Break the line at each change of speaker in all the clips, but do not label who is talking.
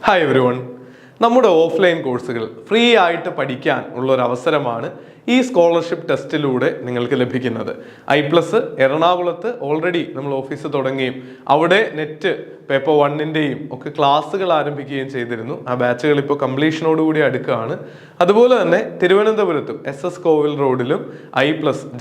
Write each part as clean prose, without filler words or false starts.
Hi everyone. നമ്മുടെ offline കോഴ്സുകൾ free ആയിട്ട് പഠിക്കാൻ ഉള്ള ഒരു അവസരമാണ് ഈ സ്കോളർഷിപ്പ് ടെസ്റ്റിലൂടെ നിങ്ങൾക്ക് ലഭിക്കുന്നത്. I+ എറണാകുളത്ത് ഓൾറെഡി നമ്മൾ ഓഫീസ് തുടങ്ങുകയും അവിടെ നെറ്റ് പേപ്പർ 1-ൻ്റെയും ഒക്കെ ക്ലാസ്സുകൾ ആരംഭിക്കുകയും ചെയ്തിരുന്നു. ആ ബാച്ചുകൾ ഇപ്പോൾ കംപ്ലീഷനോടുകൂടി അടുക്കുകയാണ്. അതുപോലെ തന്നെ തിരുവനന്തപുരത്തും SS കോവിൽ റോഡിലും I+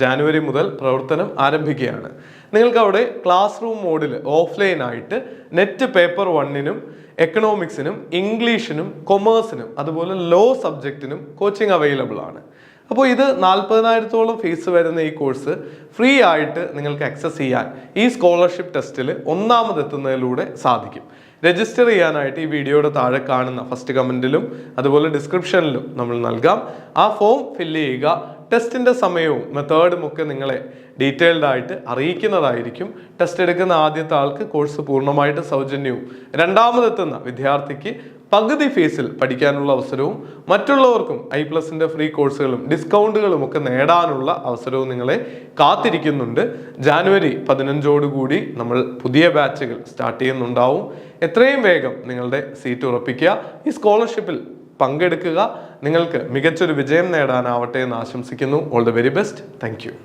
ജാനുവരി മുതൽ പ്രവർത്തനം ആരംഭിക്കുകയാണ്. നിങ്ങൾക്ക് അവിടെ ക്ലാസ് റൂം മോഡിൽ ഓഫ്ലൈൻ ആയിട്ട് നെറ്റ് പേപ്പർ 1-നും എക്കണോമിക്സിനും ഇംഗ്ലീഷിനും കൊമേഴ്സിനും അതുപോലെ ലോ സബ്ജക്റ്റിനും കോച്ചിങ് അവൈലബിൾ ആണ്. അപ്പോൾ ഇത് 40,000-ഓളം ഫീസ് വരുന്ന ഈ കോഴ്സ് ഫ്രീ ആയിട്ട് നിങ്ങൾക്ക് ആക്സസ് ചെയ്യാൻ ഈ സ്കോളർഷിപ്പ് ടെസ്റ്റിൽ ഒന്നാമതെത്തുന്നതിലൂടെ സാധിക്കും. രജിസ്റ്റർ ചെയ്യാനായിട്ട് ഈ വീഡിയോയുടെ താഴെ കാണുന്ന ഫസ്റ്റ് കമൻറ്റിലും അതുപോലെ ഡിസ്ക്രിപ്ഷനിലും നമ്മൾ നൽകാം. ആ ഫോം ഫില്ല് ചെയ്യുക. ടെസ്റ്റിൻ്റെ സമയവും മെത്തേഡും ഒക്കെ നിങ്ങളെ ഡീറ്റെയിൽഡ് ആയിട്ട് അറിയിക്കുന്നതായിരിക്കും. ടെസ്റ്റ് എടുക്കുന്ന ആദ്യത്തെ ആൾക്ക് കോഴ്സ് പൂർണ്ണമായിട്ട് സൗജന്യവും രണ്ടാമതെത്തുന്ന വിദ്യാർത്ഥിക്ക് പകുതി ഫീസിൽ പഠിക്കാനുള്ള അവസരവും മറ്റുള്ളവർക്കും I+ൻ്റെ ഫ്രീ കോഴ്സുകളും ഡിസ്കൗണ്ടുകളും ഒക്കെ നേടാനുള്ള അവസരവും നിങ്ങളെ കാത്തിരിക്കുന്നുണ്ട്. ജാനുവരി 15 നമ്മൾ പുതിയ ബാച്ചുകൾ സ്റ്റാർട്ട് ചെയ്യുന്നുണ്ടാവും. എത്രയും വേഗം നിങ്ങളുടെ സീറ്റ് ഉറപ്പിക്കുക. ഈ സ്കോളർഷിപ്പിൽ പങ്കെടുക്കുക. നിങ്ങൾക്ക് മികച്ചൊരു വിജയം നേടാനാവട്ടെ എന്ന് ആശംസിക്കുന്നു. All the very best. Thank you.